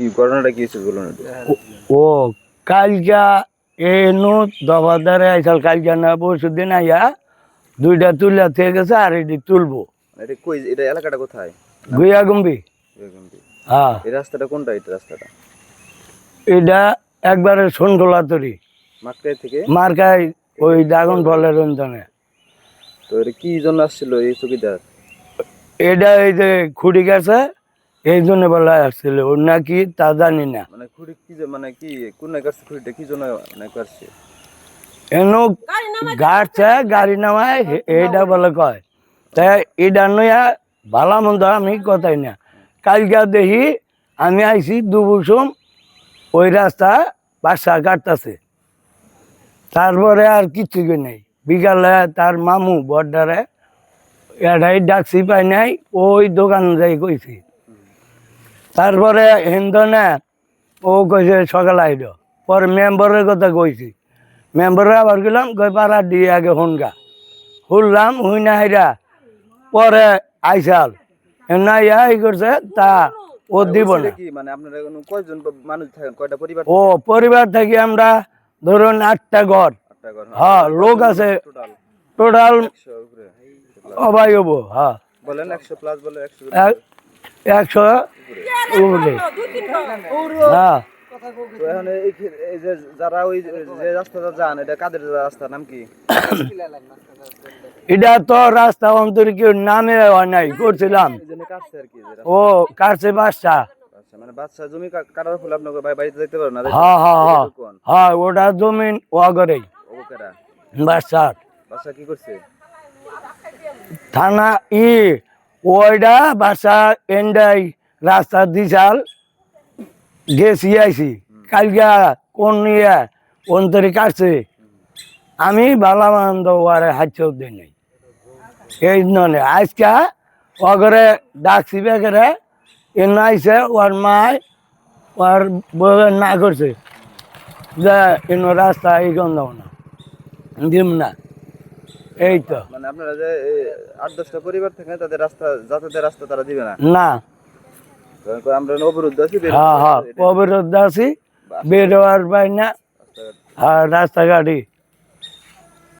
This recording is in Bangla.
কি ঘটনাটা কি হয়েছে বলুন একটু। ও কালকা এনু দফাদারে আইসাল কালকা না পরশু দিন আইয়া দুইটা তুলা থেকে গেছে আর এটি তুলবো এটা কই, এটা এলাকাটা কোথায়? গুইয়া গুম্বি। বেগুনটি। হ্যাঁ এই রাস্তাটা কোনটা, এটা রাস্তাটা? এটা একবারে সন্ডোলা তরি মাকড়াই থেকে? মার্কায় ওই ড্রাগন ফলের অন্তনে। তো এটা কি জন্য আসছিল এই চকিদার? এটা এই যে খুঁড়ি গেছে এই জন্য বলা আসছিল, ওর নাকি তা জানি না। মানে খুঁড়ি কি মানে কি কোন কাছে খুঁড়িটা কি জন্য মানে করছে? এনো গাড়ছে গাড়ি নামায় এইটা বলে কয়, তাই এটা নয়া ভালা মন্দ আমি কথাই না। কালকে দেখি আমি আইছি দুবুসুম ওই রাস্তা বাসা কাটতেছে, তারপরে আর কিচ্ছু নেই। বিকালে তার মামু বড়দারে এটাই ডাকছি পাই নাই, ওই দোকান যাই কইছি। তারপরে হিন্দনে ও কইছে সকালে আইল, পরে মেম্বারের কথা কইছি। মেম্বারে আবার গেলাম, কই পাড়া দিয়ে আগে হুনগা শুনলাম, হুই না হাইরা পরে আইসাল না ইয়া ই করছে তা ও দিব না। কি মানে আপনারা কয়জন মানুষ থাকেন, কয়টা পরিবার? ও পরিবার থেকে আমরা ধরুন 8টা ঘর। হ্যাঁ লোক আছে টোটাল অবাই হবো। হ্যাঁ বলেন 100 প্লাস, বলে 100 100 উপরে। হ্যাঁ তো এখন এই যে যারা ওই যে রাস্তাটা যান, এটা কাদের রাস্তা, নাম কি? এটা তো রাস্তা অন্তরিক নামে নাই করছিলাম, কাটছে আর কি ও কাটছে বাসটা। আচ্ছা, মানে বাচ্চা জমি কাটার ফলে আপনাকে বাড়িতে যেতে পারেন না? হ্যাঁ হ্যাঁ হ্যাঁ হ্যাঁ ওটা জমিন ওয়াগরেই ওকেরা বাসার। বাচ্চা কি করছে? থানা ওইটা বাসা এন্ডাই রাস্তা দিশাল গেছি আইছি কালকা কোন নিয়ে অন্তরে কাটছে। আমি ভালো মন্দ ওয়ারে হাইছেও দিই নাই এই নয়। আজকা ওগরে ডাকছি বেগরে এন আইসে ওর মায় ওর বউয়ের না করছে যে এন রাস্তা এই গন্ধ না দিম না। এই তো মানে আপনারা যে 8-10টা পরিবার থেকে তাদের রাস্তা, যাতায়াতের রাস্তা তারা দিবে না? না। আমরা অবরুদ্ধ আছি। হ্যাঁ হ্যাঁ অবরুদ্ধ আছি, বের হওয়ার পাই না। আর রাস্তাঘাটই